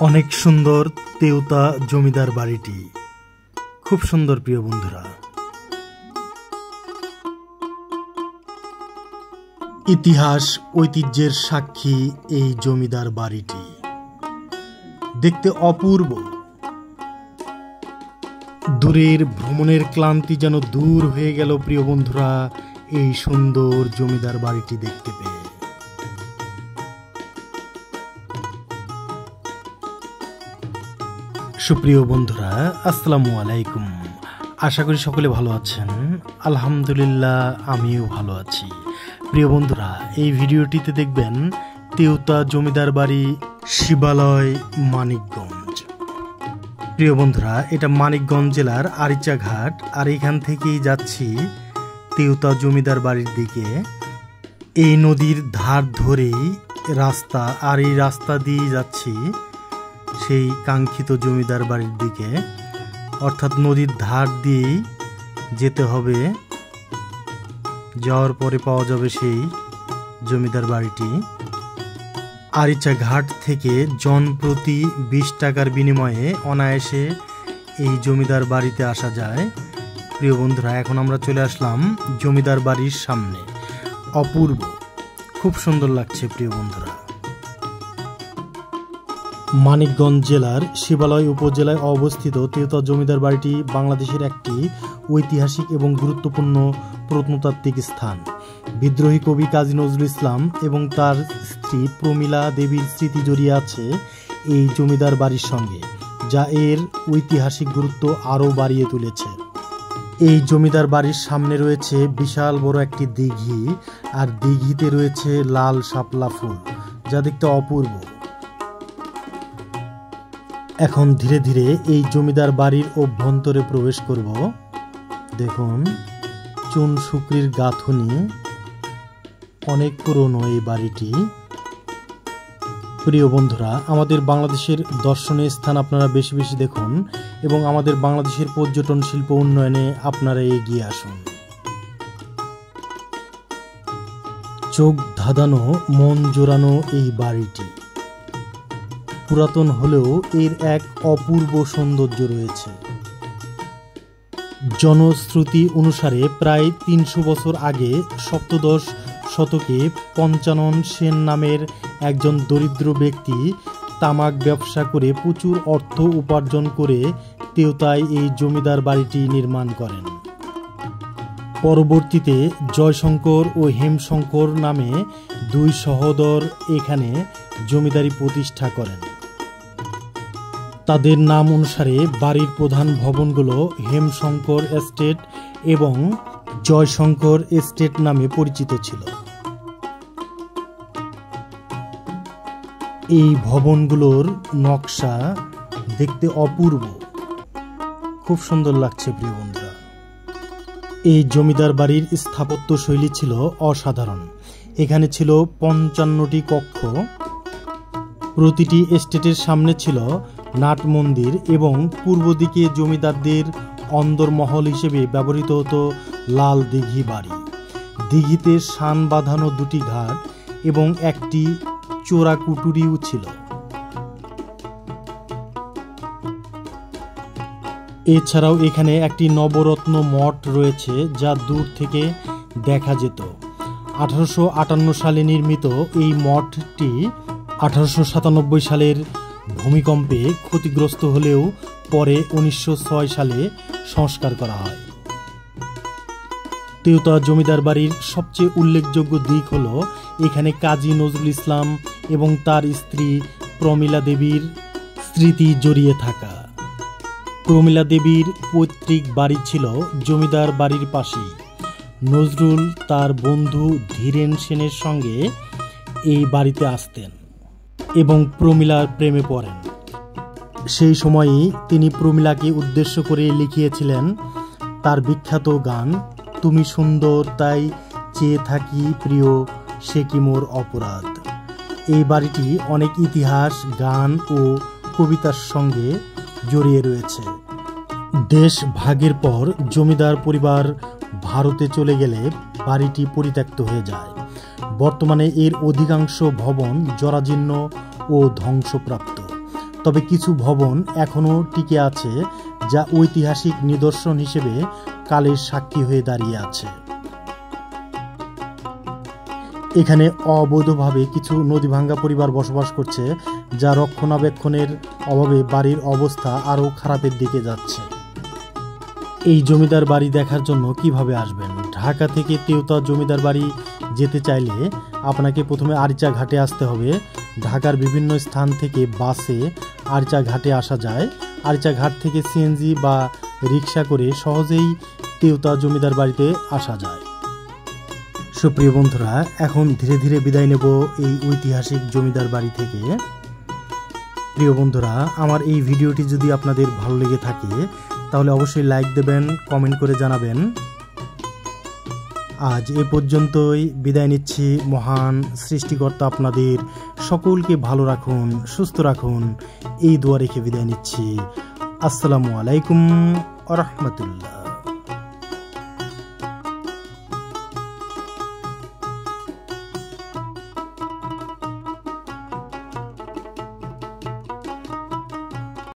অনেক সুন্দর তেওতা জমিদার বাড়িটি, খুব সুন্দর প্রিয় বন্ধুরা। ইতিহাস ঐতিহ্যের সাক্ষী এই জমিদার বাড়িটি, দেখতে অপূর্ব। দূরের ভ্রমণের ক্লান্তি যেন দূর হয়ে গেল প্রিয় বন্ধুরা এই সুন্দর জমিদার বাড়িটি দেখতে পেয়ে। সুপ্রিয় বন্ধুরা, আসসালামু আলাইকুম। আশা করি সকলে ভালো আছেন। আলহামদুলিল্লাহ, আমিও ভালো আছি। প্রিয় বন্ধুরা, এই ভিডিওটিতে দেখবেন তেওতা জমিদার বাড়ি, শিবালয়, মানিকগঞ্জ। প্রিয় বন্ধুরা, এটা মানিকগঞ্জ জেলার আরিচাঘাট, আর এখান থেকেই যাচ্ছি তেওতা জমিদার বাড়ির দিকে। এই নদীর ধার ধরেই রাস্তা, আর এই রাস্তা দিয়ে যাচ্ছি সেই কাঙ্ক্ষিত জমিদার বাড়ির দিকে, অর্থাৎ নদীর ধার দিয়েই যেতে হবে। যাওয়ার পরে পাওয়া যাবে সেই জমিদার বাড়িটি। আরিচা ঘাট থেকে জনপ্রতি 20 টাকার বিনিময়ে অনায়াসে এই জমিদার বাড়িতে আসা যায়। প্রিয় বন্ধুরা, এখন আমরা চলে আসলাম জমিদার বাড়ির সামনে। অপূর্ব, খুব সুন্দর লাগছে প্রিয় বন্ধুরা। মানিকগঞ্জ জেলার শিবালয় উপজেলায় অবস্থিত তেওতা জমিদার বাড়িটি বাংলাদেশের একটি ঐতিহাসিক এবং গুরুত্বপূর্ণ প্রত্নতাত্ত্বিক স্থান। বিদ্রোহী কবি কাজী নজরুল ইসলাম এবং তার স্ত্রী প্রমীলা দেবীর স্মৃতি জড়িয়ে আছে এই জমিদার বাড়ির সঙ্গে, যা এর ঐতিহাসিক গুরুত্ব আরও বাড়িয়ে তুলেছে। এই জমিদার বাড়ির সামনে রয়েছে বিশাল বড় একটি দিঘি, আর দিঘিতে রয়েছে লাল শাপলা ফুল, যা দেখতে অপূর্ব। এখন ধীরে ধীরে এই জমিদার বাড়ির অভ্যন্তরে প্রবেশ করব। দেখুন, চুন শুকরির গাঁথুনি, অনেক পুরনো এই বাড়িটি। প্রিয় বন্ধুরা, আমাদের বাংলাদেশের দর্শনীয় স্থান আপনারা বেশি বেশি দেখুন এবং আমাদের বাংলাদেশের পর্যটন শিল্প উন্নয়নে আপনারা এগিয়ে আসুন। চোখ ধাঁধানো, মন জোড়ানো এই বাড়িটি পুরাতন হলেও এর এক অপূর্ব সৌন্দর্য রয়েছে। জনশ্রুতি অনুসারে প্রায় 300 বছর আগে সপ্তদশ শতকে পঞ্চানন সেন নামের একজন দরিদ্র ব্যক্তি তামাক ব্যবসা করে প্রচুর অর্থ উপার্জন করে তেওতায় এই জমিদার বাড়িটি নির্মাণ করেন। পরবর্তীতে জয়শঙ্কর ও হেমশঙ্কর নামে 2 সহোদর এখানে জমিদারি প্রতিষ্ঠা করেন। তাদের নাম অনুসারে বাড়ির প্রধান ভবনগুলো হেমশঙ্কর এস্টেট এবং জয়শঙ্কর এস্টেট নামে পরিচিত ছিল। এই ভবনগুলোর নকশা দেখতে অপূর্ব, খুব সুন্দর লাগছে প্রিয় বন্ধুরা। এই জমিদার বাড়ির স্থাপত্য শৈলী ছিল অসাধারণ। এখানে ছিল 55টি কক্ষ। প্রতিটি এস্টেটের সামনে ছিল নাট মন্দির এবং পূর্ব দিকে জমিদারদের অন্দরমহল হিসেবে ব্যবহৃত হতো লাল দিঘি বাড়ি। দিঘিতে শান বাঁধানো 2টি ঘাট এবং একটি চোরা কুটুরিও ছিল। এছাড়াও এখানে একটি নবরত্ন মঠ রয়েছে, যা দূর থেকে দেখা যেত। 1858 সালে নির্মিত এই মঠটি 1897 সালের ভূমিকম্পে ক্ষতিগ্রস্ত হলেও পরে 1906 সালে সংস্কার করা হয়। তেওতা জমিদার বাড়ির সবচেয়ে উল্লেখযোগ্য দিক হল এখানে কাজী নজরুল ইসলাম এবং তার স্ত্রী প্রমীলা দেবীর স্মৃতি জড়িয়ে থাকা। প্রমীলা দেবীর পৈতৃক বাড়ি ছিল জমিদার বাড়ির পাশেই। নজরুল তার বন্ধু ধীরেন সেনের সঙ্গে এই বাড়িতে আসতেন এবং প্রমীলার প্রেমে পড়েন। সেই সময়ই তিনি প্রমীলাকে উদ্দেশ্য করে লিখিয়েছিলেন তার বিখ্যাত গান, তুমি সুন্দর তাই চেয়ে থাকি প্রিয়, সে কি মোর অপরাধ। এই বাড়িটি অনেক ইতিহাস, গান ও কবিতার সঙ্গে জড়িয়ে রয়েছে। দেশ ভাগের পর জমিদার পরিবার ভারতে চলে গেলে বাড়িটি পরিত্যক্ত হয়ে যায়। বর্তমানে এর অধিকাংশ ভবন জরাজীর্ণ ও ধ্বংসপ্রাপ্ত। তবে কিছু ভবন এখনও টিকে আছে, যা ঐতিহাসিক নিদর্শন হিসেবে কালের সাক্ষী হয়ে দাঁড়িয়ে আছে। এখানে অবৈধভাবে কিছু নদীভাঙ্গা পরিবার বসবাস করছে, যা রক্ষণাবেক্ষণের অভাবে বাড়ির অবস্থা আরও খারাপের দিকে যাচ্ছে। এই জমিদার বাড়ি দেখার জন্য কিভাবে আসবেন? ঢাকা থেকে তেওতা জমিদার বাড়ি যেতে চাইলে আপনাকে প্রথমে আরিচা ঘাটে আসতে হবে। ঢাকার বিভিন্ন স্থান থেকে বাসে আরিচা ঘাটে আসা যায়। আরিচা ঘাট থেকে সিএনজি বা রিক্সা করে সহজেই তেওতা জমিদার বাড়িতে আসা যায়। সুপ্রিয় বন্ধুরা, এখন ধীরে ধীরে বিদায় নেব এই ঐতিহাসিক জমিদার বাড়ি থেকে। প্রিয় বন্ধুরা, আমার এই ভিডিওটি যদি আপনাদের ভালো লেগে থাকে তাহলে অবশ্যই লাইক দেবেন, কমেন্ট করে জানাবেন। আজ এ পর্যন্তই বিদায় নিচ্ছি। মহান সৃষ্টিকর্তা আপনাদের সকলকে ভালো রাখুন, সুস্থ রাখুন, এই দোয়া রেখে বিদায় নিচ্ছি। আসসালামু আলাইকুম ওয়া রাহমাতুল্লাহ।